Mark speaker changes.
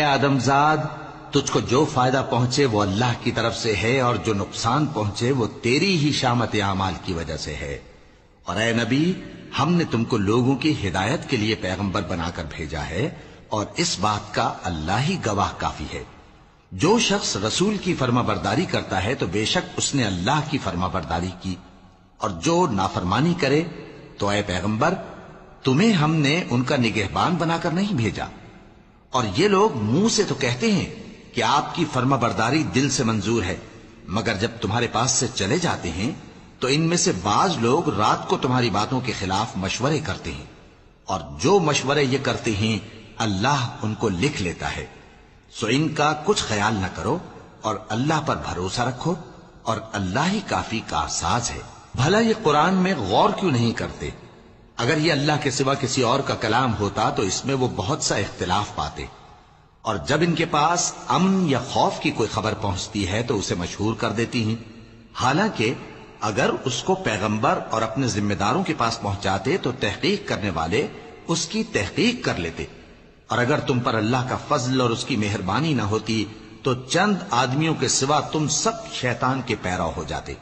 Speaker 1: آدمزاد، تجھ کو جو فائدہ پہنچے وہ اللہ کی طرف سے ہے، اور جو نقصان پہنچے وہ تیری ہی شامت اعمال کی وجہ سے ہے۔ اور اے نبی، ہم نے تم کو لوگوں کی ہدایت کے لیے پیغمبر بنا کر بھیجا ہے، اور اس بات کا اللہ ہی گواہ کافی ہے۔ جو شخص رسول کی فرما برداری کرتا ہے تو بے شک اس نے اللہ کی فرما برداری کی، اور جو نافرمانی کرے تو اے پیغمبر تمہیں ہم نے ان کا نگہبان بنا کر نہیں بھیجا۔ اور یہ لوگ منہ سے تو کہتے ہیں کہ آپ کی فرما برداری دل سے منظور ہے، مگر جب تمہارے پاس سے چلے جاتے ہیں تو ان میں سے بعض لوگ رات کو تمہاری باتوں کے خلاف مشورے کرتے ہیں، اور جو مشورے یہ کرتے ہیں اللہ ان کو لکھ لیتا ہے۔ سو ان کا کچھ خیال نہ کرو اور اللہ پر بھروسہ رکھو، اور اللہ ہی کافی کارساز ہے۔ بھلا یہ قرآن میں غور کیوں نہیں کرتے؟ اگر یہ اللہ کے سوا کسی اور کا کلام ہوتا تو اس میں وہ بہت سا اختلاف پاتے، اور جب ان کے پاس امن یا خوف کی کوئی خبر پہنچتی ہے تو اسے مشہور کر دیتی ہیں، حالانکہ اگر اس کو پیغمبر اور اپنے ذمہ داروں کے پاس پہنچاتے تو تحقیق کرنے والے اس کی تحقیق کر لیتے، اور اگر تم پر اللہ کا فضل اور اس کی مہربانی نہ ہوتی تو چند آدمیوں کے سوا تم سب شیطان کے پیرو ہو جاتے۔